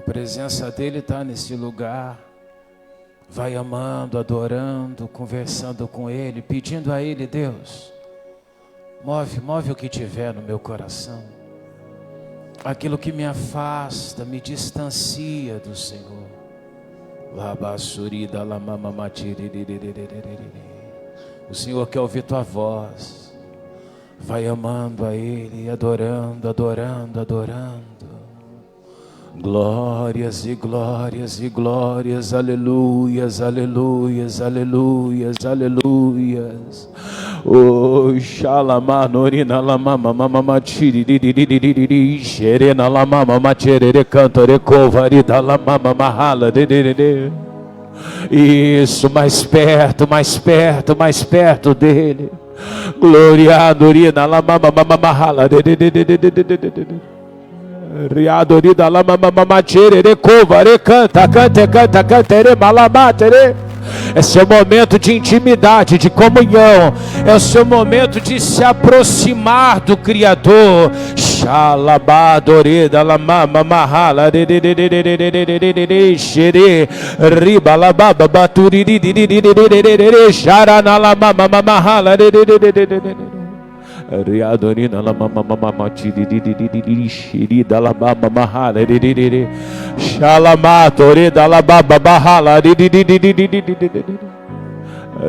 presença dele está nesse lugar. Vai amando, adorando, conversando com ele, pedindo a ele: Deus, move o que tiver no meu coração. Aquilo que me afasta, me distancia do Senhor. O Senhor quer ouvir tua voz. Vai amando a ele, adorando, adorando, adorando. Glórias e glórias e glórias, aleluias, aleluias, aleluias, aleluias. Oh, xalama, norina, lama, mama, tiririririririri, xerena, lama, mama, tcherere, cantore, covarida, lama, mama, rala, dedere. Isso, mais perto, mais perto, mais perto dele. Glória, norina, lama, mama, rala, dedere. Riadorida la mama tere covare canta tere malamatere. É seu momento de intimidade, de comunhão. É o seu momento de se aproximar do Criador. Xalabadorida la mama mahala xere riba la baba baturi xarana la mama mahala Riadorina la mama mama tiri da la baba mahala shalamatori da la baba bahala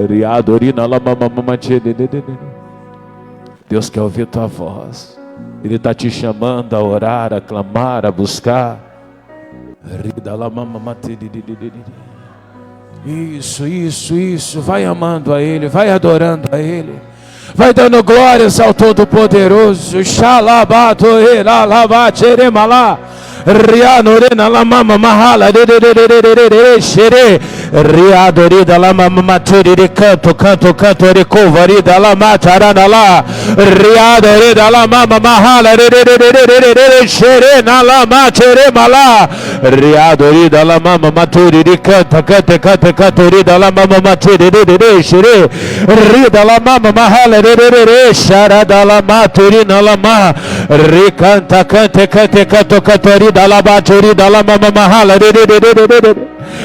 Riadorina la mama mama tiri. Deus quer ouvir tua voz. Ele está te chamando a orar, a clamar, a buscar. Rida la mama tiri. Isso. Vai amando a ele, vai adorando a ele. Vai dando glórias ao Todo-Poderoso. Xalabato eralabateremala. Rianorena la mama mahala xere riadorida la mama maturi canto recovarida la matarana la riadorida la mama mahala xere na la materemala riadorida la mama maturi canta cantorida la mama maturi xere rida la mama mahala xarada la maturina la ma ricanta cantorida da la baturi da la mama mahala.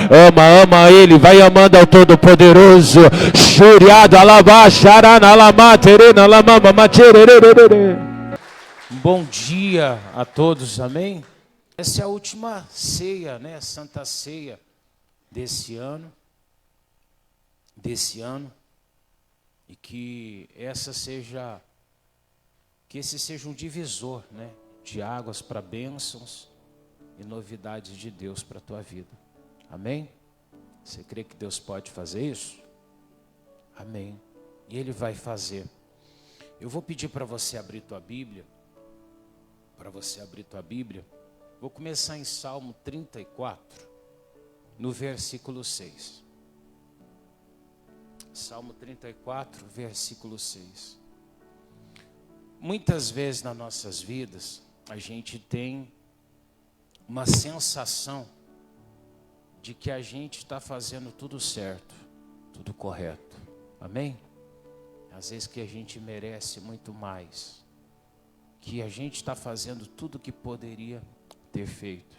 Ama ele, vai amando ao Todo-Poderoso. Xuriada la baixarana la materina la mama matere. Bom dia a todos, amém? Essa é a última ceia, né? Santa Ceia desse ano. E que esse seja um divisor, né? De águas para bênçãos e novidades de Deus para a tua vida. Amém? Você crê que Deus pode fazer isso? Amém. E Ele vai fazer. Eu vou pedir para você abrir tua Bíblia. Vou começar em Salmo 34, no versículo 6. Salmo 34, versículo 6. Muitas vezes nas nossas vidas, a gente tem uma sensação de que a gente está fazendo tudo certo, tudo correto. Amém? Às vezes que a gente merece muito mais, que a gente está fazendo tudo que poderia ter feito.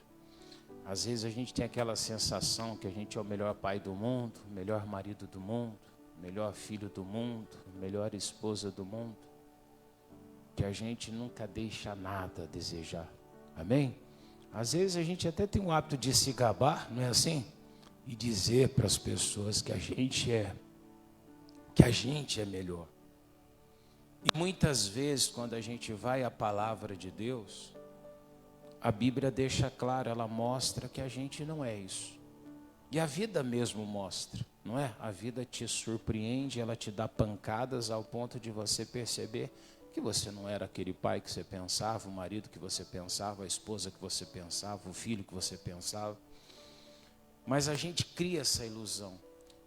Às vezes a gente tem aquela sensação que a gente é o melhor pai do mundo, o melhor marido do mundo, o melhor filho do mundo, a melhor esposa do mundo, que a gente nunca deixa nada a desejar. Amém? Às vezes a gente até tem o hábito de se gabar, não é assim? E dizer para as pessoas que a gente é melhor. E muitas vezes, quando a gente vai à palavra de Deus, a Bíblia deixa claro, ela mostra que a gente não é isso. E a vida mesmo mostra, não é? A vida te surpreende, ela te dá pancadas ao ponto de você perceber que você não era aquele pai que você pensava, o marido que você pensava, a esposa que você pensava, o filho que você pensava. Mas a gente cria essa ilusão.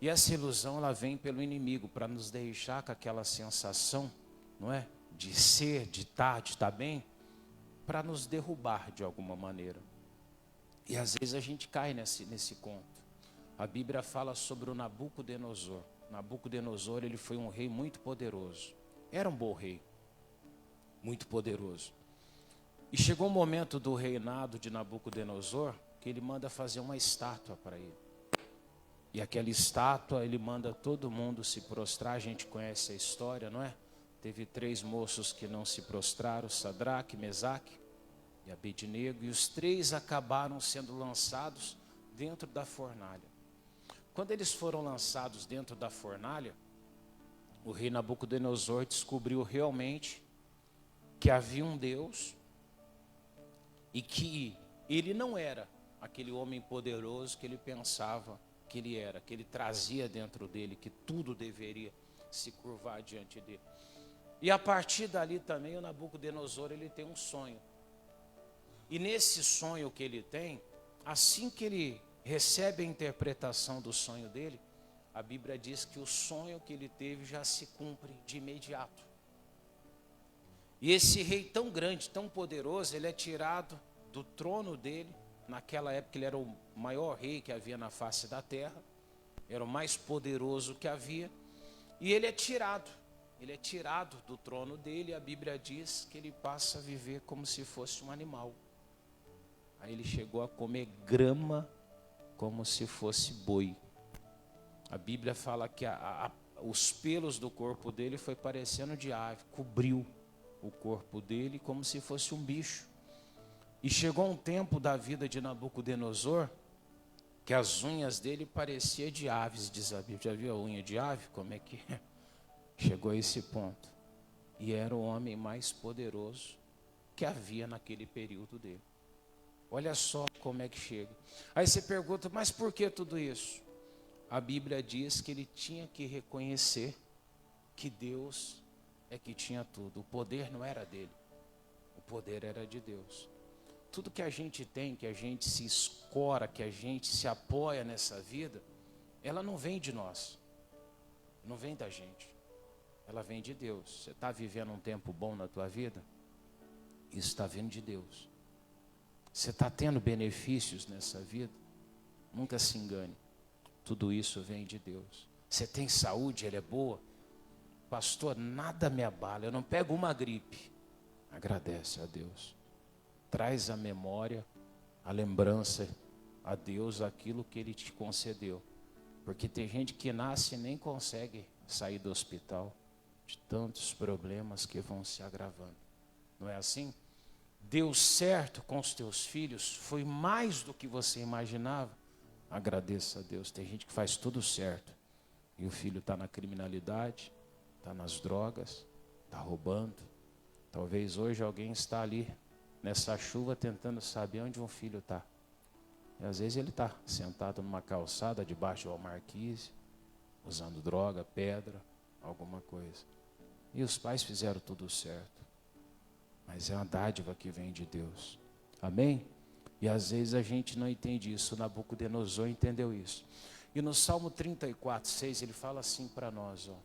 E essa ilusão, ela vem pelo inimigo para nos deixar com aquela sensação, não é? De ser, de estar bem, para nos derrubar de alguma maneira. E às vezes a gente cai nesse conto. A Bíblia fala sobre o Nabucodonosor. Nabucodonosor, ele foi um rei muito poderoso. Era um bom rei, muito poderoso. E chegou o momento do reinado de Nabucodonosor, que ele manda fazer uma estátua para ele. E aquela estátua, ele manda todo mundo se prostrar. A gente conhece a história, não é? Teve 3 moços que não se prostraram, Sadraque, Mesaque e Abednego, e os 3 acabaram sendo lançados dentro da fornalha. Quando eles foram lançados dentro da fornalha, o rei Nabucodonosor descobriu realmente que havia um Deus e que ele não era aquele homem poderoso que ele pensava que ele era, que ele trazia dentro dele, que tudo deveria se curvar diante dele. E a partir dali também o Nabucodonosor, ele tem um sonho. E nesse sonho que ele tem, assim que ele recebe a interpretação do sonho dele, a Bíblia diz que o sonho que ele teve já se cumpre de imediato. E esse rei tão grande, tão poderoso, ele é tirado do trono dele. Naquela época ele era o maior rei que havia na face da terra, era o mais poderoso que havia, e ele é tirado do trono dele, e a Bíblia diz que ele passa a viver como se fosse um animal. Aí ele chegou a comer grama como se fosse boi. A Bíblia fala que os pelos do corpo dele foi parecendo de ave, cobriu o corpo dele como se fosse um bicho. E chegou um tempo da vida de Nabucodonosor que as unhas dele pareciam de aves, diz a Bíblia. Já viu a unha de ave? Como é que é? Chegou a esse ponto. E era o homem mais poderoso que havia naquele período dele. Olha só como é que chega. Aí você pergunta, mas por que tudo isso? A Bíblia diz que ele tinha que reconhecer que Deus é que tinha tudo. O poder não era dele, o poder era de Deus. Tudo que a gente tem, que a gente se escora, que a gente se apoia nessa vida, ela não vem de nós, não vem da gente, ela vem de Deus. Você está vivendo um tempo bom na tua vida? Isso está vindo de Deus. Você está tendo benefícios nessa vida? Nunca se engane, tudo isso vem de Deus. Você tem saúde, ela é boa? Pastor, nada me abala, eu não pego uma gripe. Agradece a Deus. Traz a memória, a lembrança a Deus aquilo que Ele te concedeu. Porque tem gente que nasce e nem consegue sair do hospital, de tantos problemas que vão se agravando. Não é assim? Deu certo com os teus filhos, foi mais do que você imaginava. Agradeça a Deus. Tem gente que faz tudo certo e o filho está na criminalidade, está nas drogas, está roubando. Talvez hoje alguém está ali nessa chuva tentando saber onde um filho está. E às vezes ele está sentado numa calçada debaixo de uma marquise, usando droga, pedra, alguma coisa. E os pais fizeram tudo certo. Mas é uma dádiva que vem de Deus. Amém? E às vezes a gente não entende isso. O Nabucodonosor entendeu isso. E no Salmo 34, 6, ele fala assim para nós, ó.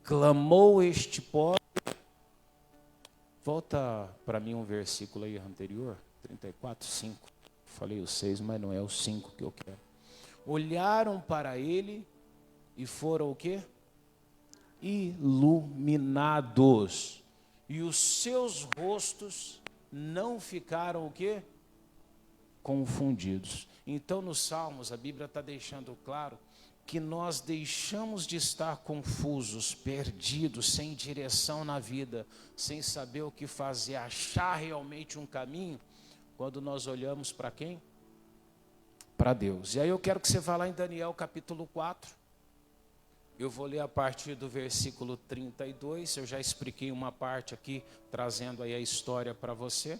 Clamou este pobre. Volta para mim um versículo aí anterior, 34, 5. Falei o 6, mas não é o 5 que eu quero. Olharam para ele e foram o quê? Iluminados. E os seus rostos não ficaram o quê? Confundidos. Então nos Salmos a Bíblia está deixando claro que nós deixamos de estar confusos, perdidos, sem direção na vida, sem saber o que fazer, achar realmente um caminho, quando nós olhamos para quem? Para Deus. E aí eu quero que você vá lá em Daniel capítulo 4. Eu vou ler a partir do versículo 32. Eu já expliquei uma parte aqui, trazendo aí a história para você.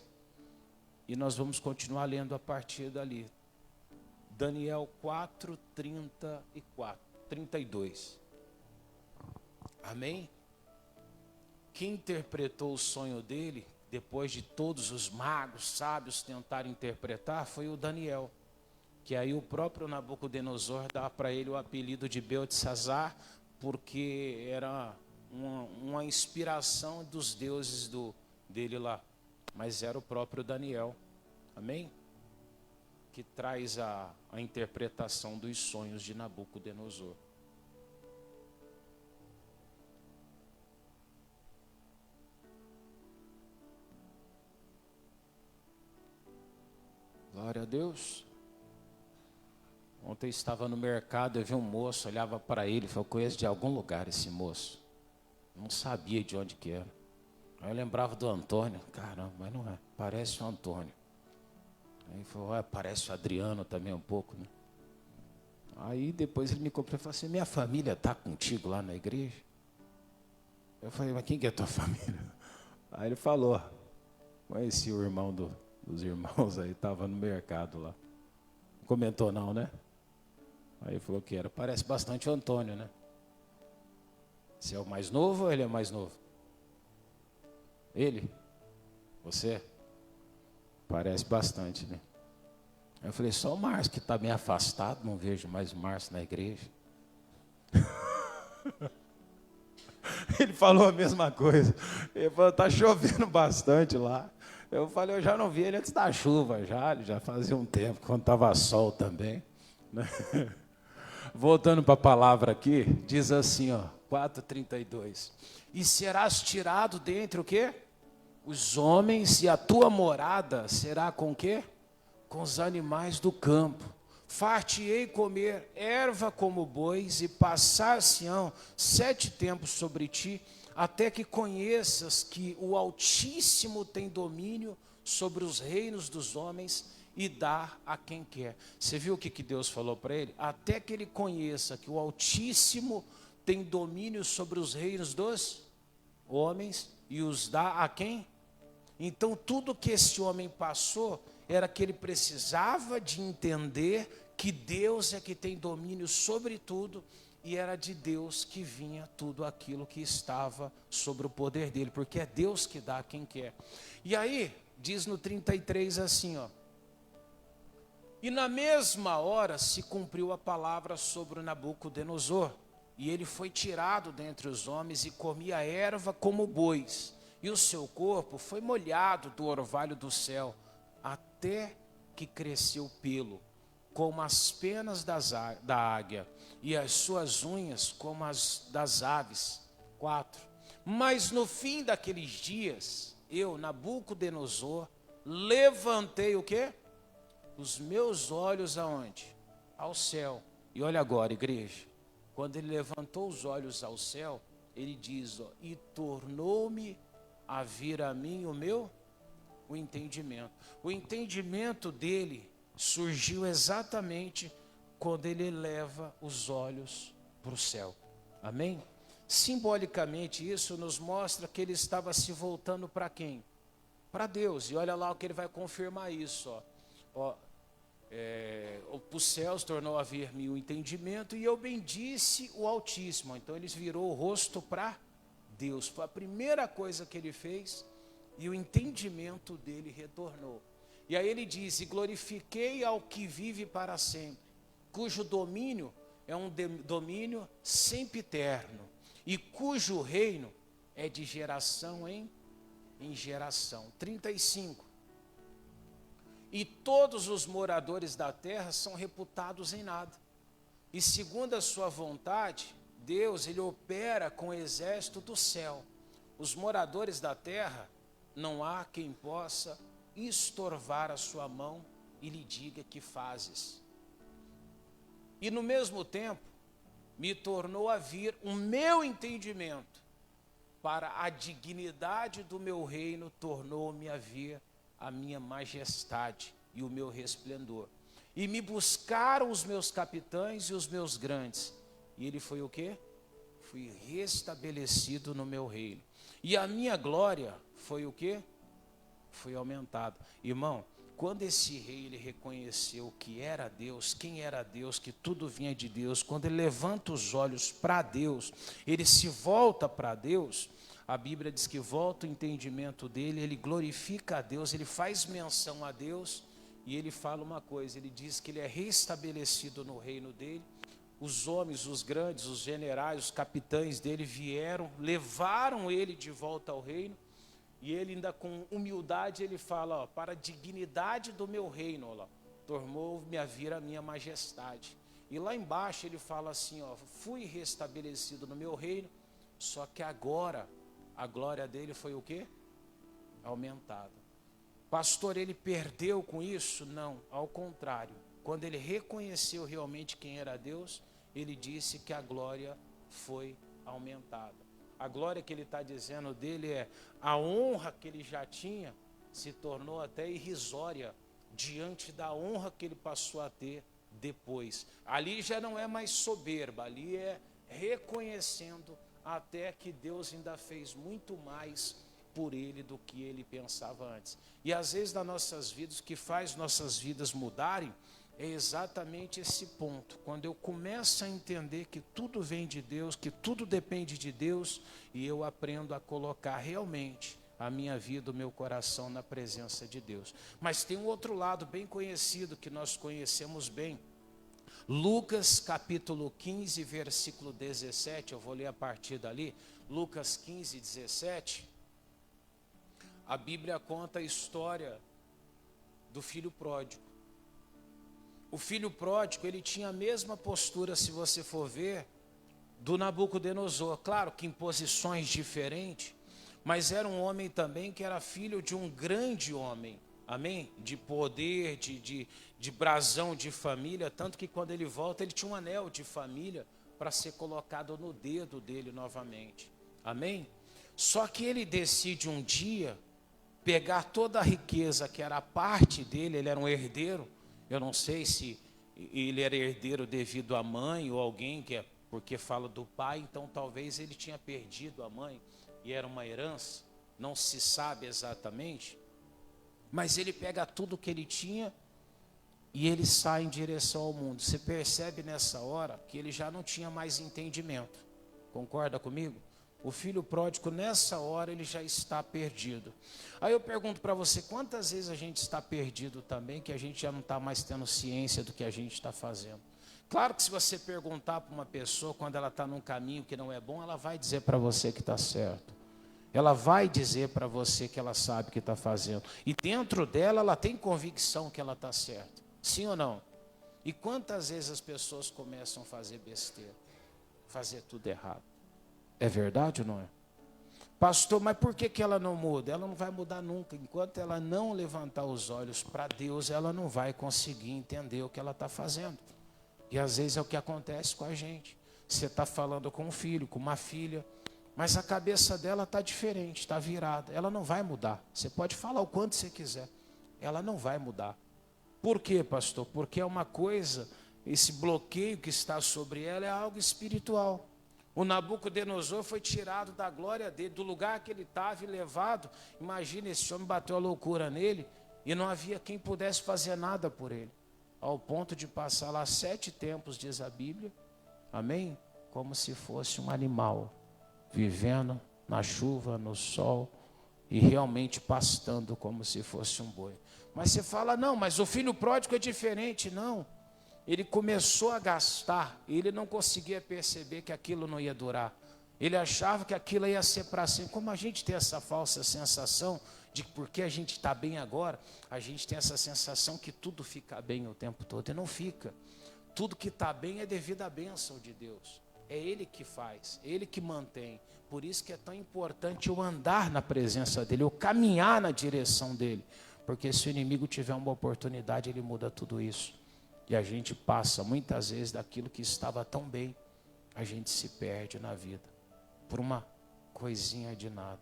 E nós vamos continuar lendo a partir dali. Daniel 4, 32. Amém? Quem interpretou o sonho dele, depois de todos os magos, sábios tentarem interpretar, foi o Daniel. Que aí o próprio Nabucodonosor dá para ele o apelido de Beltesazar, porque era uma inspiração dos deuses dele lá. Mas era o próprio Daniel. Amém? Que traz a interpretação dos sonhos de Nabucodonosor. Glória a Deus. Ontem eu estava no mercado, eu vi um moço, olhava para ele e falei, eu conheço de algum lugar esse moço. Não sabia de onde que era. Aí eu lembrava do Antônio. Caramba, mas não é. Parece o Antônio. Aí ele falou, parece o Adriano também um pouco, né? Aí depois ele me comprou e falou assim, minha família está contigo lá na igreja? Eu falei, mas quem que é a tua família? Aí ele falou, conheci o irmão dos irmãos aí, estava no mercado lá. Não comentou não, né? Aí ele falou que era. Parece bastante o Antônio, né? Você é o mais novo ou ele é mais novo? Ele? Você? Parece bastante, né? Aí eu falei, só o Márcio que está meio afastado, não vejo mais o Márcio na igreja. Ele falou a mesma coisa. Ele falou, está chovendo bastante lá. Eu falei, eu já não vi ele antes da chuva, já fazia um tempo, quando estava sol também. Né? Voltando para a palavra aqui, diz assim, ó, 4:32. E serás tirado dentre o quê? Os homens, e a tua morada será com o quê? Com os animais do campo. Far-te-ei comer erva como bois, e passar-se-ão 7 tempos sobre ti, até que conheças que o Altíssimo tem domínio sobre os reinos dos homens e dá a quem quer. Você viu o que Deus falou para ele? Até que ele conheça que o Altíssimo tem domínio sobre os reinos dos homens e os dá a quem? Então tudo que esse homem passou era que ele precisava de entender que Deus é que tem domínio sobre tudo, e era de Deus que vinha tudo aquilo que estava sobre o poder dele, porque é Deus que dá a quem quer. E aí, diz no 33 assim, ó. E na mesma hora se cumpriu a palavra sobre o Nabucodonosor, e ele foi tirado dentre os homens e comia erva como bois, e o seu corpo foi molhado do orvalho do céu, até que cresceu pelo, como as penas da águia, e as suas unhas como as das aves. 4. Mas no fim daqueles dias, eu, Nabucodonosor, levantei o quê? Os meus olhos aonde? Ao céu. E olha agora, igreja, quando ele levantou os olhos ao céu, ele diz, ó, e tornou-me a vir a mim o entendimento. O entendimento dele surgiu exatamente quando ele eleva os olhos para o céu. Amém? Simbolicamente isso nos mostra que ele estava se voltando para quem? Para Deus. E olha lá o que ele vai confirmar isso, ó. Os céus tornou a vir-me o entendimento, e eu bendisse o Altíssimo. Então ele virou o rosto para Deus. Foi a primeira coisa que ele fez, e o entendimento dele retornou. E aí ele diz, e glorifiquei ao que vive para sempre, cujo domínio é um domínio sempiterno, e cujo reino é de geração em geração. 35. E todos os moradores da terra são reputados em nada. E segundo a sua vontade, Deus, ele opera com o exército do céu. Os moradores da terra, não há quem possa estorvar a sua mão e lhe diga que fazes. E no mesmo tempo, me tornou a vir o meu entendimento, para a dignidade do meu reino tornou-me a vir a minha majestade e o meu resplendor. E me buscaram os meus capitães e os meus grandes. E ele foi o quê? Fui restabelecido no meu reino. E a minha glória foi o quê? Foi aumentada. Irmão, quando esse rei ele reconheceu que era Deus, quem era Deus, que tudo vinha de Deus, quando ele levanta os olhos para Deus, ele se volta para Deus, a Bíblia diz que volta o entendimento dele, ele glorifica a Deus, ele faz menção a Deus, e ele fala uma coisa, ele diz que ele é restabelecido no reino dele. Os homens, os grandes, os generais, os capitães dele vieram, levaram ele de volta ao reino, e ele ainda com humildade ele fala, ó, para a dignidade do meu reino, ó, tornou-me a vir a minha majestade. E lá embaixo ele fala assim, ó, fui restabelecido no meu reino, só que agora a glória dele foi o quê? Aumentada. Pastor, ele perdeu com isso? Não, ao contrário. Quando ele reconheceu realmente quem era Deus, ele disse que a glória foi aumentada. A glória que ele está dizendo dele é a honra que ele já tinha se tornou até irrisória diante da honra que ele passou a ter depois. Ali já não é mais soberba, ali é reconhecendo até que Deus ainda fez muito mais por ele do que ele pensava antes. E às vezes nas nossas vidas, o que faz nossas vidas mudarem é exatamente esse ponto. Quando eu começo a entender que tudo vem de Deus, que tudo depende de Deus, e eu aprendo a colocar realmente a minha vida, o meu coração na presença de Deus. Mas tem um outro lado bem conhecido, que nós conhecemos bem. Lucas capítulo 15, versículo 17, eu vou ler a partir dali. Lucas 15, 17. A Bíblia conta a história do filho pródigo. O filho pródigo, ele tinha a mesma postura, se você for ver, do Nabucodonosor. Claro que em posições diferentes, mas era um homem também que era filho de um grande homem. Amém? De poder, de brasão de família. Tanto que quando ele volta, ele tinha um anel de família para ser colocado no dedo dele novamente. Amém? Só que ele decide um dia pegar toda a riqueza que era a parte dele, ele era um herdeiro. Eu não sei se ele era herdeiro devido à mãe ou alguém, que é porque fala do pai, então talvez ele tinha perdido a mãe e era uma herança, não se sabe exatamente. Mas ele pega tudo que ele tinha e ele sai em direção ao mundo. Você percebe nessa hora que ele já não tinha mais entendimento. Concorda comigo? O filho pródigo, nessa hora, ele já está perdido. Aí eu pergunto para você, quantas vezes a gente está perdido também, que a gente já não está mais tendo ciência do que a gente está fazendo? Claro que se você perguntar para uma pessoa, quando ela está num caminho que não é bom, ela vai dizer para você que está certo. Ela vai dizer para você que ela sabe o que está fazendo. E dentro dela, ela tem convicção que ela está certa. Sim ou não? E quantas vezes as pessoas começam a fazer besteira? Fazer tudo errado. É verdade ou não é? Pastor, mas por que ela não muda? Ela não vai mudar nunca. Enquanto ela não levantar os olhos para Deus, ela não vai conseguir entender o que ela está fazendo. E às vezes é o que acontece com a gente. Você está falando com um filho, com uma filha, mas a cabeça dela está diferente, está virada. Ela não vai mudar. Você pode falar o quanto você quiser. Ela não vai mudar. Por quê, pastor? Porque é uma coisa, esse bloqueio que está sobre ela é algo espiritual. O Nabucodonosor foi tirado da glória dele, do lugar que ele estava e levado. Imagina, esse homem bateu a loucura nele e não havia quem pudesse fazer nada por ele. Ao ponto de passar lá 7 tempos, diz a Bíblia, amém? Como se fosse um animal, vivendo na chuva, no sol e realmente pastando como se fosse um boi. Mas você fala, não, mas o filho pródigo é diferente. Não. Ele começou a gastar, e ele não conseguia perceber que aquilo não ia durar. Ele achava que aquilo ia ser para sempre. Como a gente tem essa falsa sensação de que porque a gente está bem agora, a gente tem essa sensação que tudo fica bem o tempo todo. E não fica. Tudo que está bem é devido à bênção de Deus. É Ele que faz, é Ele que mantém. Por isso que é tão importante eu andar na presença dEle, eu caminhar na direção dEle. Porque se o inimigo tiver uma oportunidade, ele muda tudo isso. E a gente passa muitas vezes daquilo que estava tão bem, a gente se perde na vida por uma coisinha de nada,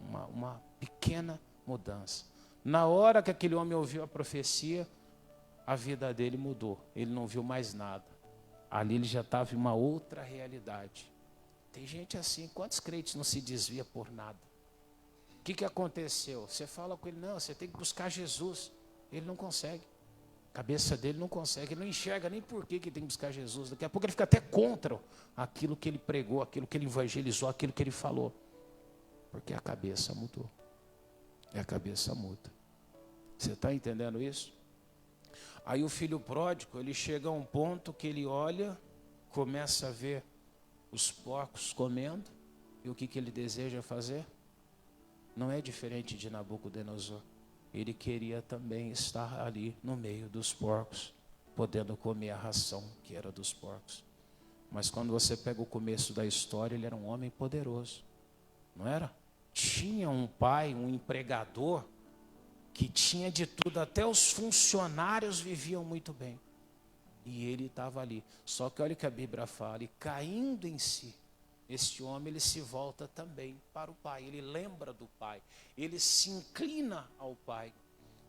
uma pequena mudança. Na hora que aquele homem ouviu a profecia, a vida dele mudou, ele não viu mais nada. Ali ele já estava em uma outra realidade. Tem gente assim, quantos crentes não se desvia por nada? O que aconteceu? Você fala com ele, não, você tem que buscar Jesus. Ele não consegue. A cabeça dele não consegue, ele não enxerga nem por que ele tem que buscar Jesus. Daqui a pouco ele fica até contra aquilo que ele pregou, aquilo que ele evangelizou, aquilo que ele falou. Porque a cabeça mudou. E a cabeça muda. Você está entendendo isso? Aí o filho pródigo, ele chega a um ponto que ele olha, começa a ver os porcos comendo, e o que ele deseja fazer? Não é diferente de Nabucodonosor. Ele queria também estar ali no meio dos porcos, podendo comer a ração que era dos porcos. Mas quando você pega o começo da história, ele era um homem poderoso, não era? Tinha um pai, um empregador, que tinha de tudo, até os funcionários viviam muito bem. E ele estava ali. Só que olha o que a Bíblia fala, e caindo em si, este homem ele se volta também para o pai, ele lembra do pai, ele se inclina ao pai.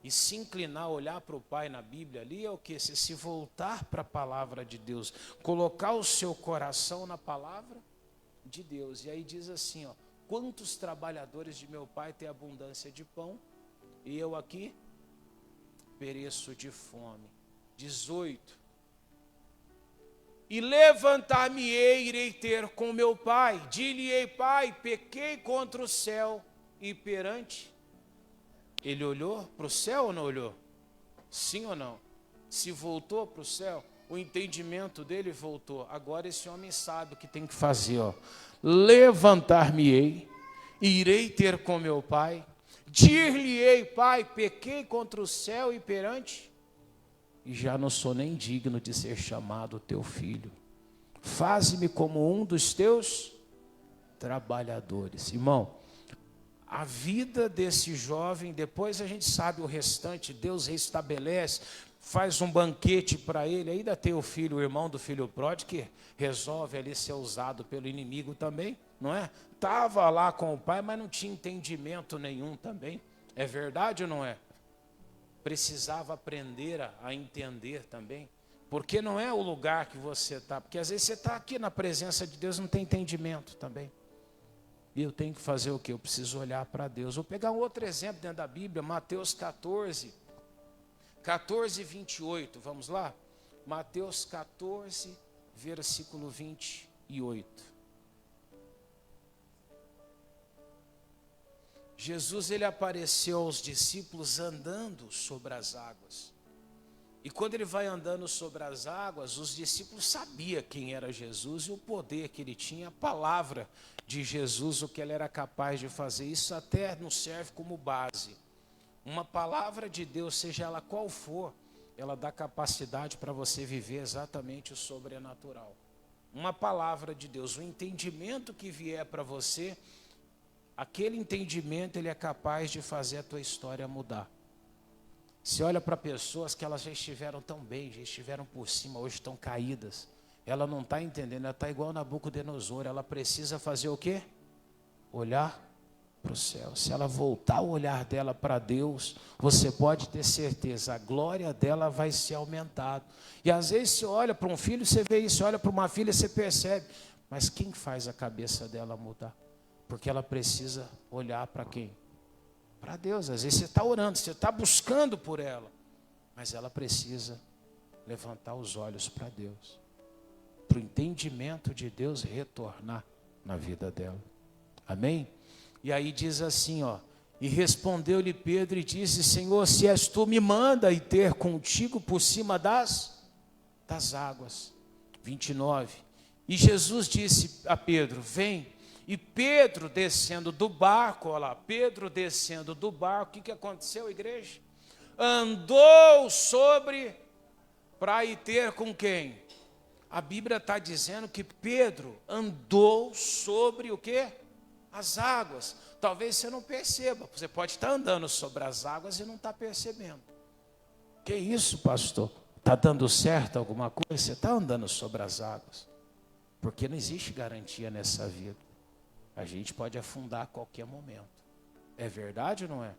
E se inclinar, olhar para o pai na Bíblia ali é o que? Se voltar para a palavra de Deus, colocar o seu coração na palavra de Deus. E aí diz assim, ó, quantos trabalhadores de meu pai têm abundância de pão, e eu aqui pereço de fome. 18. E levantar-me-ei, irei ter com meu pai. Dir-lhe-ei, pai, pequei contra o céu e perante. Ele olhou para o céu ou não olhou? Sim ou não? Se voltou para o céu, o entendimento dele voltou. Agora esse homem sabe o que tem que fazer. Ó. Levantar-me-ei, irei ter com meu pai. Dir-lhe-ei, pai, pequei contra o céu e perante. E já não sou nem digno de ser chamado teu filho. Faze-me como um dos teus trabalhadores. Irmão, a vida desse jovem, depois a gente sabe o restante, Deus restabelece, faz um banquete para ele, ainda tem o filho, o irmão do filho pródigo, que resolve ali ser usado pelo inimigo também, não é? Estava lá com o pai, mas não tinha entendimento nenhum também, é verdade ou não é? Precisava aprender a entender também, porque não é o lugar que você está, porque às vezes você está aqui na presença de Deus, não tem entendimento também. E eu tenho que fazer o quê? Eu preciso olhar para Deus. Vou pegar um outro exemplo dentro da Bíblia, Mateus 14, 28, vamos lá? Mateus 14, versículo 28. Jesus, ele apareceu aos discípulos andando sobre as águas. E quando ele vai andando sobre as águas, os discípulos sabiam quem era Jesus e o poder que ele tinha, a palavra de Jesus, o que ele era capaz de fazer. Isso até nos serve como base. Uma palavra de Deus, seja ela qual for, ela dá capacidade para você viver exatamente o sobrenatural. Uma palavra de Deus, o entendimento que vier para você, aquele entendimento ele é capaz de fazer a tua história mudar. Você olha para pessoas que elas já estiveram tão bem, já estiveram por cima, hoje estão caídas. Ela não está entendendo, ela está igual Nabucodonosor. Ela precisa fazer o quê? Olhar para o céu. Se ela voltar o olhar dela para Deus, você pode ter certeza, a glória dela vai ser aumentada. E às vezes você olha para um filho, você vê isso, você olha para uma filha, você percebe. Mas quem faz a cabeça dela mudar? Porque ela precisa olhar para quem? Para Deus. Às vezes você está orando, você está buscando por ela, mas ela precisa levantar os olhos para Deus, para o entendimento de Deus retornar na vida dela. Amém? E aí diz assim, ó, e respondeu-lhe Pedro e disse, Senhor, se és tu, me manda ir ter contigo por cima das águas. 29. E Jesus disse a Pedro, vem. E Pedro descendo do barco, olha lá, Pedro descendo do barco, o que aconteceu, igreja? Andou sobre, para ir ter com quem? A Bíblia está dizendo que Pedro andou sobre o quê? As águas. Talvez você não perceba, você pode estar andando sobre as águas e não está percebendo. Que isso, pastor? Está dando certo alguma coisa? Você está andando sobre as águas. Porque não existe garantia nessa vida. A gente pode afundar a qualquer momento. É verdade ou não é?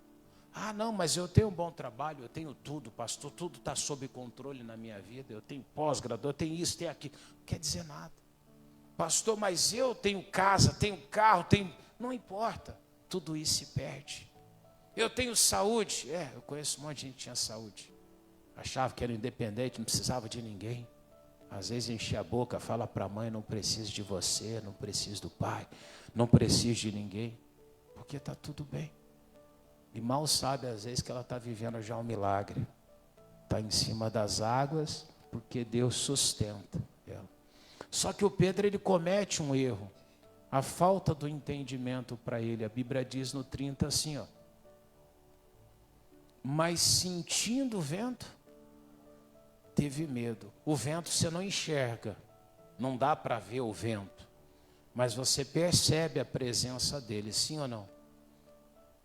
Ah, não, mas eu tenho um bom trabalho, eu tenho tudo, pastor, tudo está sob controle na minha vida, eu tenho pós-graduação, eu tenho isso, tenho aquilo. Não quer dizer nada. Pastor, mas eu tenho casa, tenho carro, tenho... Não importa, tudo isso se perde. Eu tenho saúde. Eu conheço um monte de gente que tinha saúde. Achava que era independente, não precisava de ninguém. Às vezes enche a boca, fala para a mãe, não preciso de você, não preciso do pai, não preciso de ninguém, porque está tudo bem. E mal sabe às vezes que ela está vivendo já um milagre. Está em cima das águas, porque Deus sustenta ela. Só que o Pedro, ele comete um erro. A falta do entendimento para ele. A Bíblia diz no 30 assim, ó. Mas sentindo o vento, teve medo. O vento você não enxerga, não dá para ver o vento, mas você percebe a presença dele, sim ou não?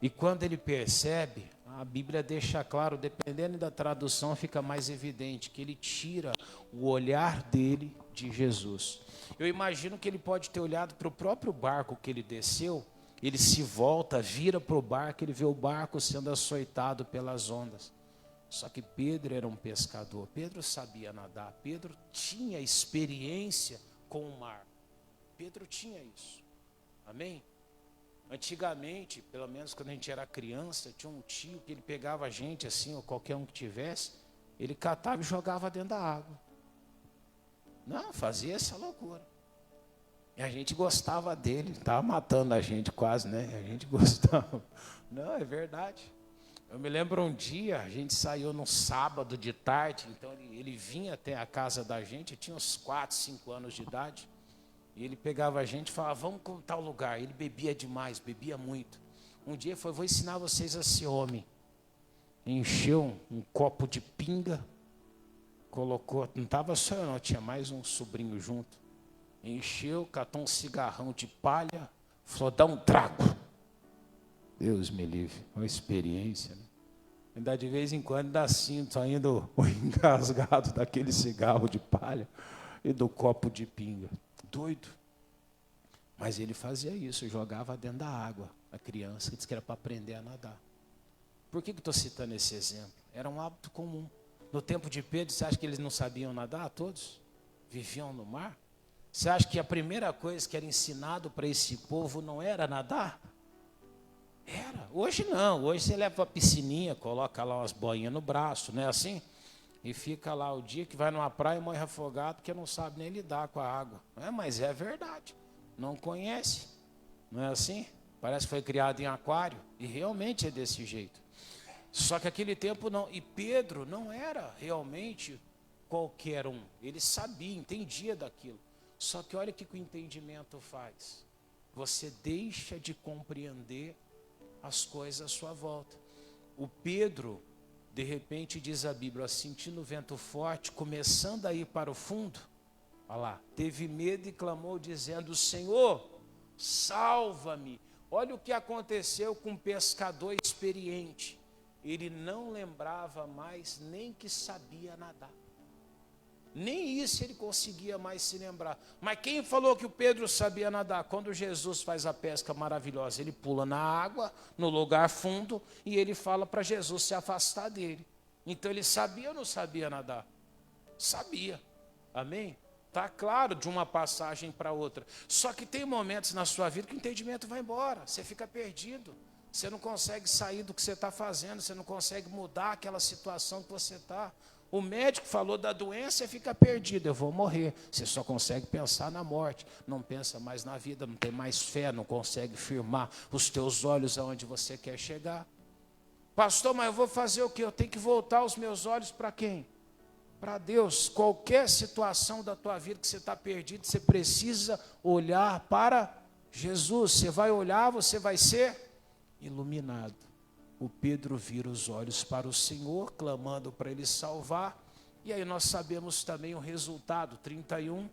E quando ele percebe, a Bíblia deixa claro, dependendo da tradução, fica mais evidente, que ele tira o olhar dele de Jesus. Eu imagino que ele pode ter olhado para o próprio barco que ele desceu, ele se volta, vira para o barco, ele vê o barco sendo açoitado pelas ondas. Só que Pedro era um pescador, Pedro sabia nadar, Pedro tinha experiência com o mar. Pedro tinha isso. Amém? Antigamente, pelo menos quando a gente era criança, tinha um tio que ele pegava a gente assim, ou qualquer um que tivesse, ele catava e jogava dentro da água. Não, fazia essa loucura. E a gente gostava dele, estava matando a gente quase, né? A gente gostava. Não, é verdade. Eu me lembro um dia, a gente saiu num sábado de tarde, então ele vinha até a casa da gente, eu tinha uns 4, 5 anos de idade, e ele pegava a gente e falava, vamos para tal lugar. Ele bebia demais, bebia muito. Um dia ele falou, vou ensinar vocês a ser homem. Encheu um copo de pinga, colocou, não estava só eu não, tinha mais um sobrinho junto. Encheu, catou um cigarrão de palha, falou, dá um trago. Deus me livre, uma experiência, né? Ainda de vez em quando ainda sinto ainda o engasgado daquele cigarro de palha e do copo de pinga. Doido. Mas ele fazia isso, jogava dentro da água. A criança disse que era para aprender a nadar. Por que estou citando esse exemplo? Era um hábito comum. No tempo de Pedro, você acha que eles não sabiam nadar todos? Viviam no mar? Você acha que a primeira coisa que era ensinado para esse povo não era nadar? Era. Hoje não. Hoje você leva para a piscininha, coloca lá umas boinhas no braço, não é assim? E fica lá o dia que vai numa praia e morre afogado porque não sabe nem lidar com a água. Mas é verdade. Não conhece. Não é assim? Parece que foi criado em aquário. E realmente é desse jeito. Só que aquele tempo não. E Pedro não era realmente qualquer um. Ele sabia, entendia daquilo. Só que olha o que o entendimento faz. Você deixa de compreender as coisas à sua volta. O Pedro, de repente, diz a Bíblia, sentindo o vento forte, começando a ir para o fundo, olha lá, teve medo e clamou dizendo, Senhor, salva-me. Olha o que aconteceu com um pescador experiente. Ele não lembrava mais nem que sabia nadar. Nem isso ele conseguia mais se lembrar. Mas quem falou que o Pedro sabia nadar? Quando Jesus faz a pesca maravilhosa, ele pula na água, no lugar fundo, e ele fala para Jesus se afastar dele. Então ele sabia ou não sabia nadar? Sabia. Amém? Está claro de uma passagem para outra. Só que tem momentos na sua vida que o entendimento vai embora. Você fica perdido. Você não consegue sair do que você está fazendo. Você não consegue mudar aquela situação que você está. O médico falou da doença e fica perdido, eu vou morrer. Você só consegue pensar na morte, não pensa mais na vida, não tem mais fé, não consegue firmar os teus olhos aonde você quer chegar. Pastor, mas eu vou fazer o quê? Eu tenho que voltar os meus olhos para quem? Para Deus. Qualquer situação da tua vida que você está perdido, você precisa olhar para Jesus. Você vai olhar, você vai ser iluminado. O Pedro vira os olhos para o Senhor, clamando para ele salvar. E aí nós sabemos também o resultado, 31.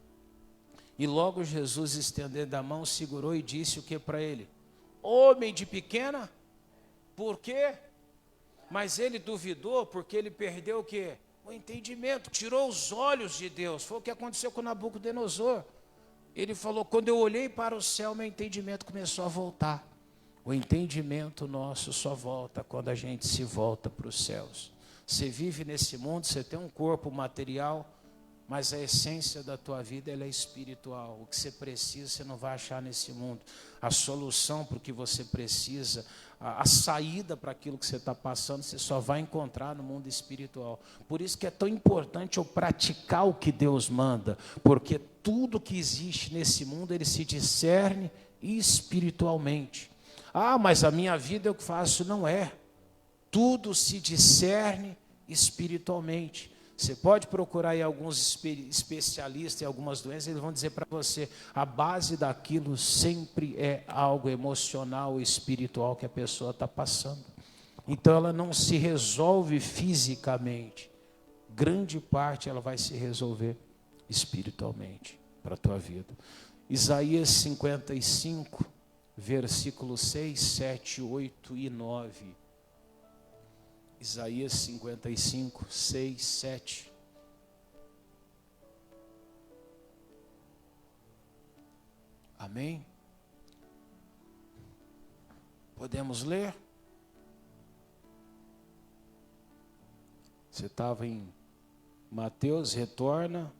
E logo Jesus, estendendo a mão, segurou e disse o que para ele? Homem de pequena? Por quê? Mas ele duvidou porque ele perdeu o quê? O entendimento, tirou os olhos de Deus. Foi o que aconteceu com Nabucodonosor. Ele falou, quando eu olhei para o céu, meu entendimento começou a voltar. O entendimento nosso só volta quando a gente se volta para os céus. Você vive nesse mundo, você tem um corpo material, mas a essência da tua vida ela é espiritual. O que você precisa, você não vai achar nesse mundo. A solução para o que você precisa, a saída para aquilo que você está passando, você só vai encontrar no mundo espiritual. Por isso que é tão importante eu praticar o que Deus manda, porque tudo que existe nesse mundo, ele se discerne espiritualmente. Ah, mas a minha vida eu faço, não é. Tudo se discerne espiritualmente. Você pode procurar aí alguns especialistas em algumas doenças, eles vão dizer para você, a base daquilo sempre é algo emocional, espiritual que a pessoa está passando. Então ela não se resolve fisicamente. Grande parte ela vai se resolver espiritualmente para a tua vida. Isaías 55, versículos 6, 7, 8 e 9. Isaías 55, 6, 7. Amém? Podemos ler? Você estava em Mateus, retorna.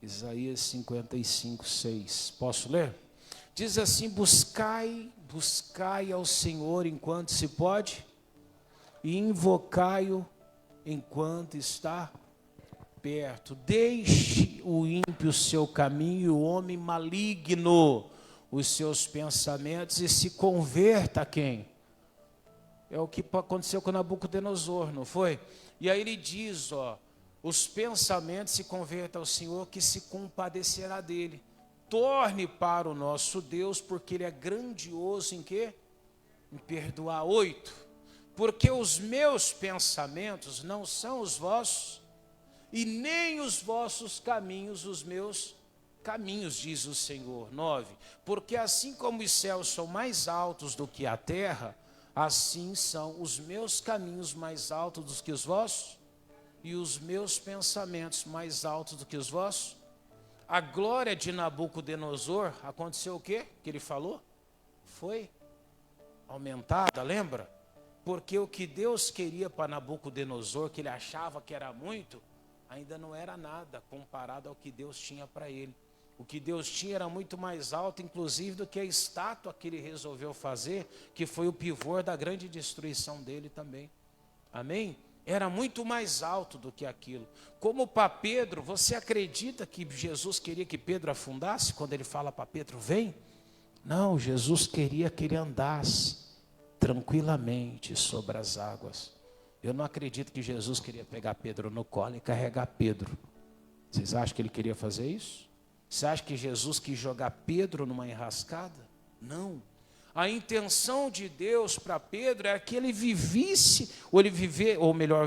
Isaías 55, 6. Posso ler? Diz assim: buscai ao Senhor enquanto se pode, e invocai-o enquanto está perto. Deixe o ímpio o seu caminho e o homem maligno os seus pensamentos, e se converta a quem? É o que aconteceu com Nabucodonosor, não foi? E aí ele diz, os pensamentos, se converta ao Senhor, que se compadecerá dele. Torne para o nosso Deus, porque ele é grandioso em quê? Em perdoar. 8. Porque os meus pensamentos não são os vossos, e nem os vossos caminhos os meus caminhos, diz o Senhor. 9. Porque assim como os céus são mais altos do que a terra, assim são os meus caminhos mais altos do que os vossos, e os meus pensamentos mais altos do que os vossos. A glória de Nabucodonosor, aconteceu o quê? Que ele falou? Foi aumentada, lembra? Porque o que Deus queria para Nabucodonosor, que ele achava que era muito, ainda não era nada comparado ao que Deus tinha para ele. O que Deus tinha era muito mais alto, inclusive, do que a estátua que ele resolveu fazer, que foi o pivô da grande destruição dele também. Amém? Era muito mais alto do que aquilo. Como para Pedro, você acredita que Jesus queria que Pedro afundasse quando ele fala para Pedro, vem? Não, Jesus queria que ele andasse tranquilamente sobre as águas. Eu não acredito que Jesus queria pegar Pedro no colo e carregar Pedro. Vocês acham que ele queria fazer isso? Você acha que Jesus quis jogar Pedro numa enrascada? Não. A intenção de Deus para Pedro era que ele vivesse,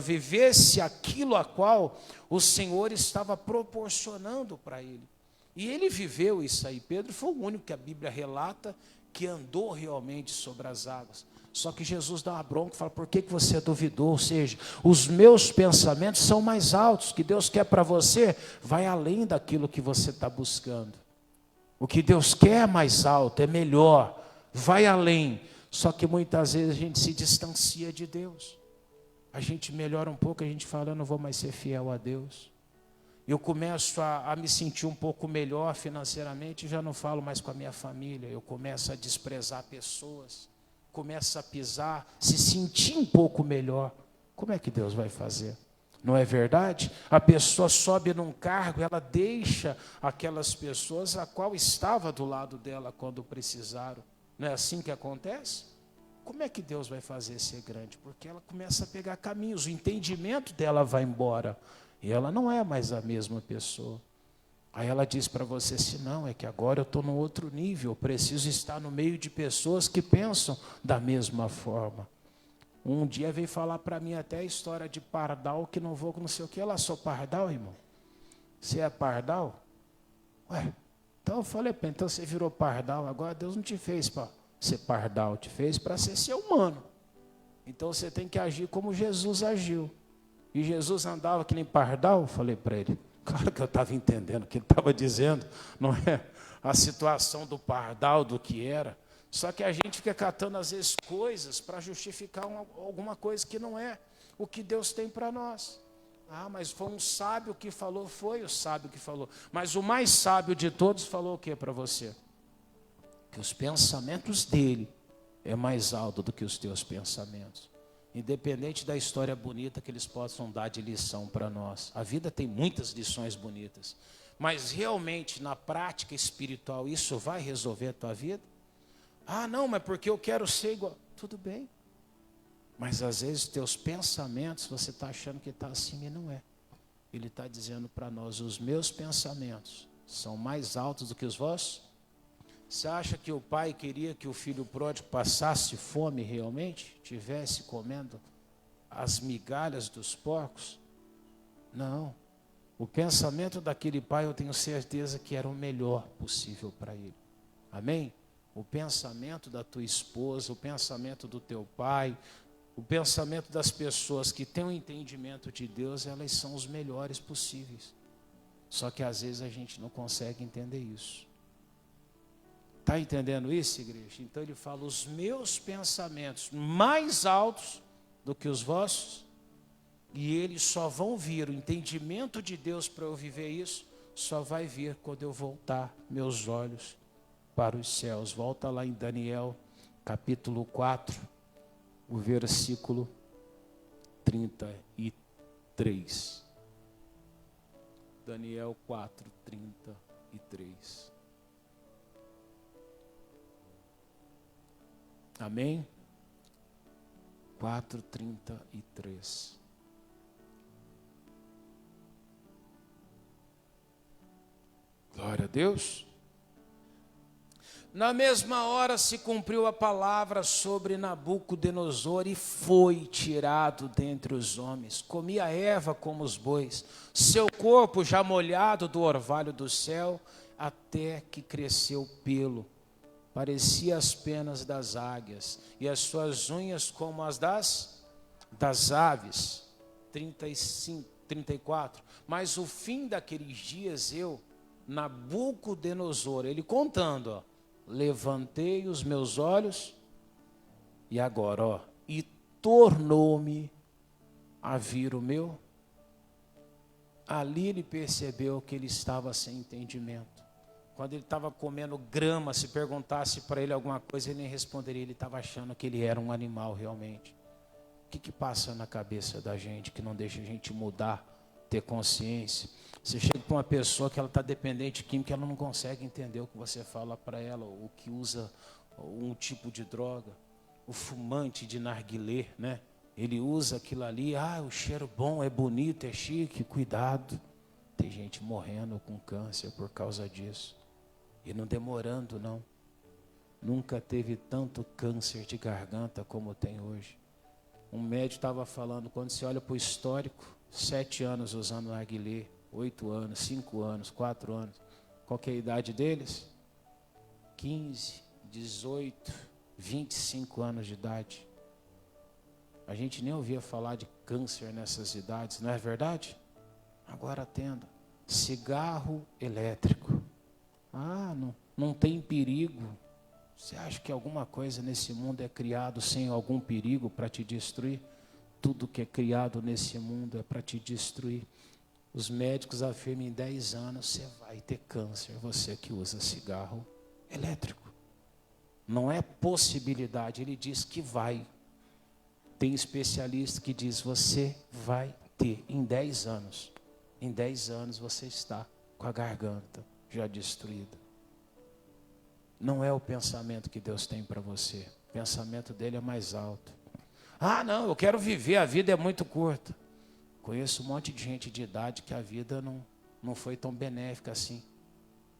vivesse aquilo a qual o Senhor estava proporcionando para ele. E ele viveu isso aí. Pedro foi o único que a Bíblia relata que andou realmente sobre as águas. Só que Jesus dá uma bronca e fala, por que você duvidou? Ou seja, os meus pensamentos são mais altos. O que Deus quer para você vai além daquilo que você está buscando. O que Deus quer é mais alto, é melhor, vai além. Só que muitas vezes a gente se distancia de Deus. A gente melhora um pouco, a gente fala, eu não vou mais ser fiel a Deus. Eu começo a me sentir um pouco melhor financeiramente, já não falo mais com a minha família. Eu começo a desprezar pessoas. Começa a pisar, se sentir um pouco melhor. Como é que Deus vai fazer? Não é verdade? A pessoa sobe num cargo, ela deixa aquelas pessoas a qual estava do lado dela quando precisaram. Não é assim que acontece? Como é que Deus vai fazer ser grande? Porque ela começa a pegar caminhos, o entendimento dela vai embora. E ela não é mais a mesma pessoa. Aí ela diz para você assim, não, é que agora eu estou num outro nível, eu preciso estar no meio de pessoas que pensam da mesma forma. Um dia veio falar para mim até a história de pardal, que não vou com não sei o que. Ela, sou pardal, irmão? Você é pardal? Ué, então eu falei, então você virou pardal, agora Deus não te fez para ser pardal, te fez para ser humano. Então você tem que agir como Jesus agiu. E Jesus andava que nem pardal, falei para ele. Claro que eu estava entendendo o que ele estava dizendo, não é a situação do pardal, do que era. Só que a gente fica catando, às vezes, coisas para justificar alguma coisa que não é o que Deus tem para nós. Ah, mas foi um sábio que falou, foi o sábio que falou. Mas o mais sábio de todos falou o que para você? Que os pensamentos dele é mais alto do que os teus pensamentos. Independente da história bonita que eles possam dar de lição para nós. A vida tem muitas lições bonitas. Mas realmente, na prática espiritual, isso vai resolver a tua vida? Ah, não, mas porque eu quero ser igual. Tudo bem. Mas às vezes teus pensamentos, você está achando que está assim e não é. Ele está dizendo para nós, os meus pensamentos são mais altos do que os vossos? Você acha que o pai queria que o filho pródigo passasse fome realmente? Tivesse comendo as migalhas dos porcos? Não. O pensamento daquele pai, eu tenho certeza que era o melhor possível para ele. Amém? o pensamento da tua esposa, o pensamento do teu pai, o pensamento das pessoas que têm um entendimento de Deus, elas são os melhores possíveis. Só que às vezes a gente não consegue entender isso. Está entendendo isso, igreja? Então ele fala, os meus pensamentos mais altos do que os vossos, e eles só vão vir, o entendimento de Deus para eu viver isso, só vai vir quando eu voltar meus olhos para os céus. Volta lá em Daniel, capítulo 4, o versículo 33. Daniel 4, 33. Amém? 4, 33. Glória a Deus. Na mesma hora se cumpriu a palavra sobre Nabucodonosor e foi tirado dentre os homens. Comia erva como os bois, seu corpo já molhado do orvalho do céu, até que cresceu pelo. Parecia as penas das águias, e as suas unhas como as das aves. 35, 34. Mas o fim daqueles dias eu, Nabucodonosor, ele contando, ó, levantei os meus olhos, e agora, ó, e tornou-me a vir o meu. Ali ele percebeu que ele estava sem entendimento. Quando ele estava comendo grama, se perguntasse para ele alguma coisa, ele nem responderia, ele estava achando que ele era um animal realmente. O que passa na cabeça da gente que não deixa a gente mudar, ter consciência? Você chega para uma pessoa que ela está dependente de química, ela não consegue entender o que você fala para ela, o que usa um tipo de droga, o fumante de narguilé, né? Ele usa aquilo ali, o cheiro bom, é bonito, é chique, cuidado. Tem gente morrendo com câncer por causa disso. E não demorando, não. Nunca teve tanto câncer de garganta como tem hoje. Um médico estava falando, quando você olha para o histórico, 7 anos usando narguilé, 8 anos, 5 anos, 4 anos. Qual que é a idade deles? 15, 18, 25 anos de idade. A gente nem ouvia falar de câncer nessas idades, não é verdade? Agora atenda. Cigarro elétrico. Não tem perigo. Você acha que alguma coisa nesse mundo é criado sem algum perigo para te destruir? Tudo que é criado nesse mundo é para te destruir. Os médicos afirmam, em 10 anos você vai ter câncer, você que usa cigarro elétrico. Não é possibilidade, ele diz que vai. Tem especialista que diz, você vai ter em 10 anos. Em 10 anos você está com a garganta já destruída. Não é o pensamento que Deus tem para você. O pensamento dele é mais alto. Não, eu quero viver, a vida é muito curta. Conheço um monte de gente de idade que a vida não foi tão benéfica assim.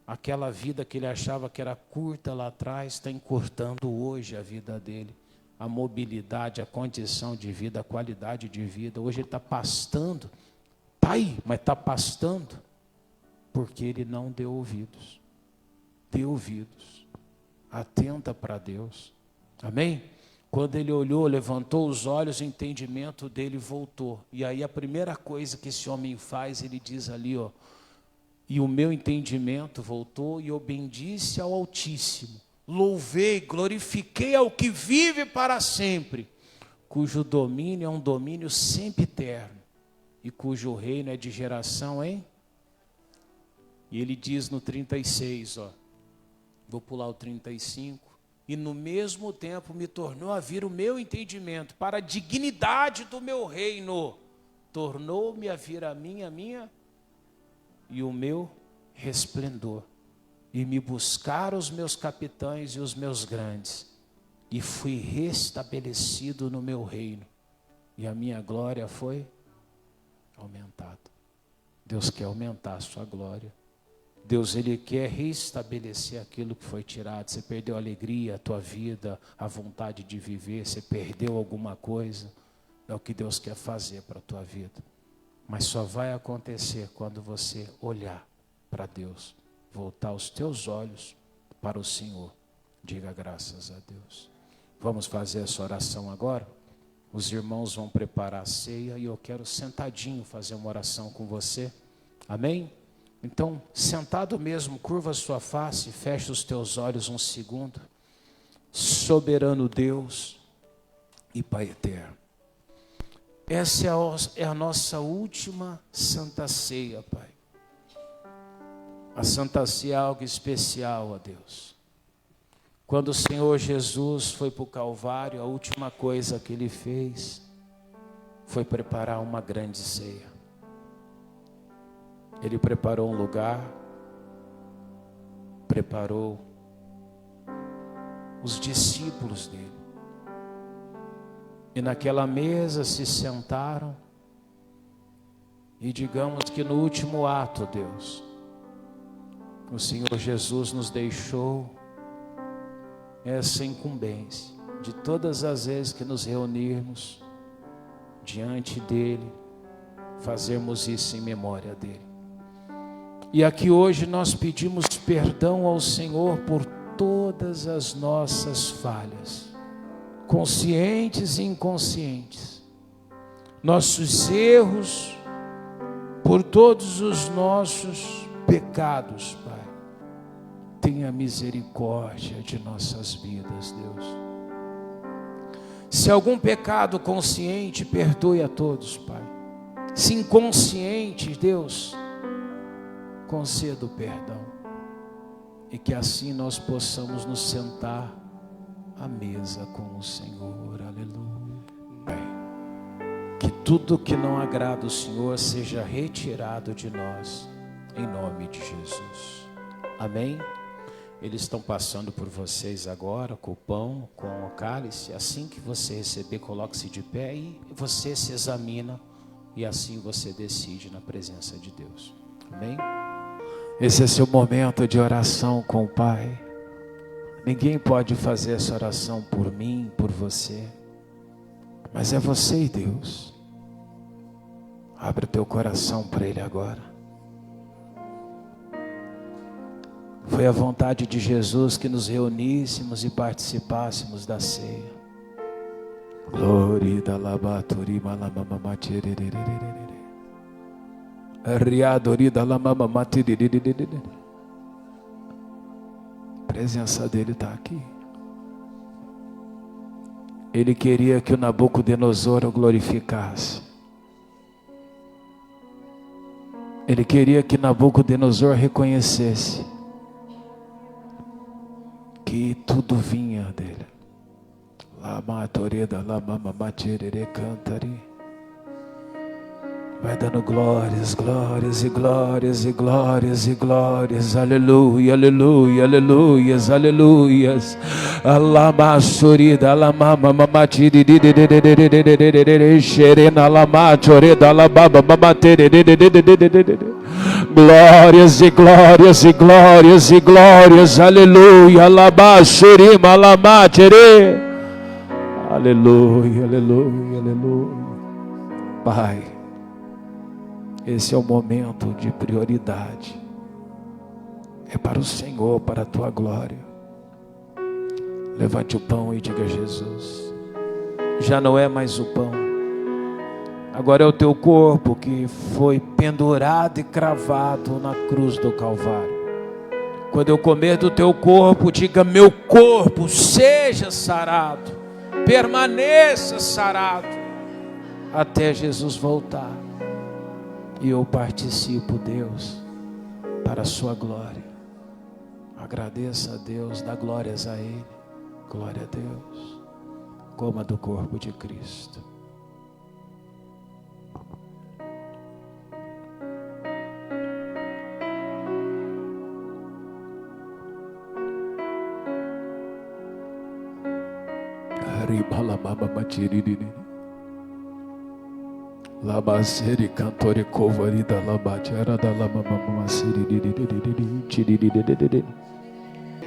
Aquela vida que ele achava que era curta lá atrás, está encurtando hoje a vida dele. A mobilidade, a condição de vida, a qualidade de vida. Hoje ele está pastando. Está aí, mas está pastando. Porque ele não deu ouvidos. Dê ouvidos. Atenta para Deus. Amém? Quando ele olhou, levantou os olhos, o entendimento dele voltou. E aí a primeira coisa que esse homem faz, ele diz ali, ó, e o meu entendimento voltou e eu bendisse ao Altíssimo. Louvei, glorifiquei ao que vive para sempre, cujo domínio é um domínio sempre eterno e cujo reino é de geração em... E ele diz no 36, ó, vou pular o 35, e no mesmo tempo me tornou a vir o meu entendimento para a dignidade do meu reino, tornou-me a vir a minha e o meu resplendor, e me buscaram os meus capitães e os meus grandes, e fui restabelecido no meu reino, e a minha glória foi aumentada. Deus quer aumentar a sua glória. Deus, Ele quer restabelecer aquilo que foi tirado. Você perdeu a alegria, a tua vida, a vontade de viver, você perdeu alguma coisa. É o que Deus quer fazer para a tua vida. Mas só vai acontecer quando você olhar para Deus, voltar os teus olhos para o Senhor. Diga graças a Deus. Vamos fazer essa oração agora? Os irmãos vão preparar a ceia e eu quero sentadinho fazer uma oração com você. Amém? Então, sentado mesmo, curva a sua face, fecha os teus olhos um segundo. Soberano Deus e Pai eterno. Essa é a nossa última Santa Ceia, Pai. A Santa Ceia é algo especial, ó Deus. Quando o Senhor Jesus foi para o Calvário, a última coisa que Ele fez foi preparar uma grande ceia. Ele preparou um lugar, preparou os discípulos dele. E naquela mesa se sentaram e digamos que no último ato, Deus, o Senhor Jesus nos deixou essa incumbência de todas as vezes que nos reunirmos diante dele, fazermos isso em memória dele. E aqui hoje nós pedimos perdão ao Senhor por todas as nossas falhas, conscientes e inconscientes, nossos erros, por todos os nossos pecados, Pai. Tenha misericórdia de nossas vidas, Deus. Se algum pecado consciente, perdoe a todos, Pai. Se inconsciente, Deus, conceda o perdão. E que assim nós possamos nos sentar à mesa com o Senhor. Aleluia. Que tudo que não agrada o Senhor seja retirado de nós, em nome de Jesus. Amém? Eles estão passando por vocês agora, com o pão, com o cálice. Assim que você receber, coloque-se de pé e você se examina. E assim você decide na presença de Deus. Amém? Esse é seu momento de oração com o Pai. Ninguém pode fazer essa oração por mim, por você. Mas é você e Deus. Abre o teu coração para Ele agora. Foi a vontade de Jesus que nos reuníssemos e participássemos da ceia. Glória da labaturi malamamamatirererererere. Riadori da lamamamatirerererere. A presença dele está aqui. Ele queria que o Nabucodonosor o glorificasse. Ele queria que Nabucodonosor reconhecesse que tudo vinha dele. Lama toreda, lama mamatirere cantari. Vai dando glórias, glórias e glórias e glórias e glórias. Aleluia, aleluia, aleluias, aleluias. Alama surida, alama mamatiri, xerena, alama toreda, alama mamatiri. Glórias e glórias e glórias e glórias. Aleluia, alama surima, alama tere. Aleluia, aleluia, aleluia. Pai, esse é o momento de prioridade. É para o Senhor, para a tua glória. Levante o pão e diga: Jesus, já não é mais o pão, agora é o teu corpo que foi pendurado e cravado na cruz do Calvário. Quando eu comer do teu corpo, diga: meu corpo seja sarado, permaneça sarado, até Jesus voltar. E eu participo, Deus, para a sua glória. Agradeça a Deus, dá glórias a Ele. Glória a Deus. Coma do corpo de Cristo. Labaseri cantore covarida labatiara da lamamamasiri.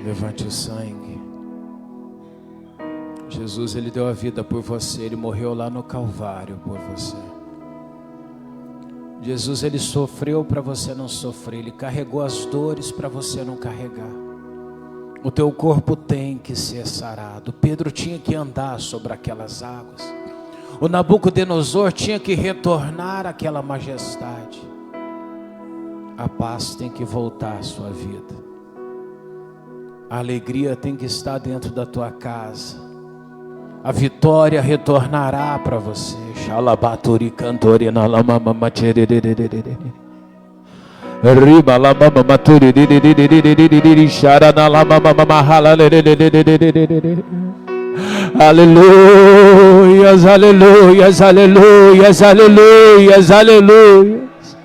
Levante o sangue. Jesus, Ele deu a vida por você. Ele morreu lá no Calvário por você. Jesus, Ele sofreu para você não sofrer. Ele carregou as dores para você não carregar. O teu corpo tem que ser sarado. Pedro tinha que andar sobre aquelas águas. O Nabucodonosor tinha que retornar àquela majestade. A paz tem que voltar à sua vida. A alegria tem que estar dentro da tua casa. A vitória retornará para você. Xalabaturi cantori na lama matirerererere. Riba lama maturi xara na lama mahala. Aleluias, aleluias, aleluias, aleluias, aleluias.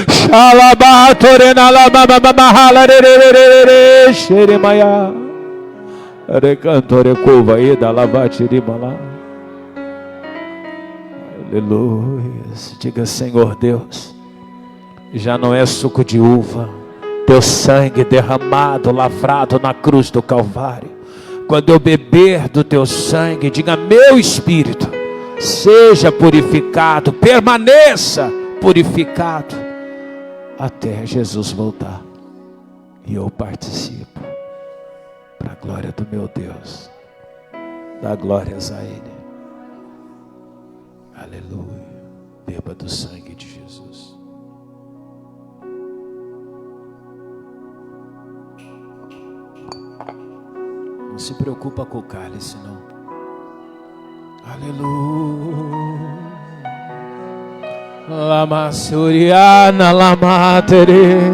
Xalabaturi na lama mahala xeremaya. Recantore cuva aí da lavatirimala. Aleluia. Diga: Senhor Deus, já não é suco de uva, teu sangue derramado, lavrado na cruz do Calvário. Quando eu beber do teu sangue, diga: meu espírito seja purificado, permaneça purificado até Jesus voltar. E eu participo. Para a glória do meu Deus, dá glórias a Ele. Aleluia. Beba do sangue de Jesus. Não se preocupa com o cálice, não. Aleluia. Lama Suriana, Lama Tere.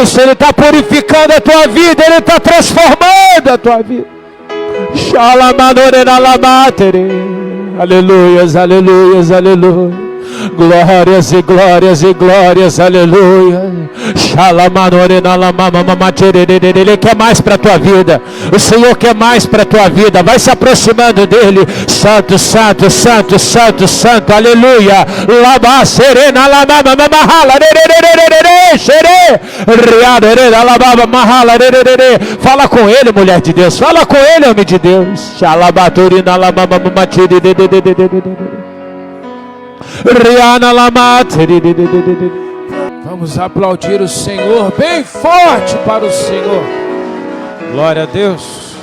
Isso, Ele está purificando a tua vida, Ele está transformando a tua vida. Aleluias, aleluias, aleluia. Glórias e glórias e glórias, aleluia. Ele quer mais para a tua vida. O Senhor quer mais para a tua vida. Vai se aproximando dele. Santo, santo, santo, santo, santo, aleluia. Lama serena, lama mahala, fala com ele, mulher de Deus. Fala com ele, homem de Deus. Xalabaturina, lama matiri. Vamos aplaudir o Senhor bem forte para o Senhor. Glória a Deus.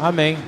Amém.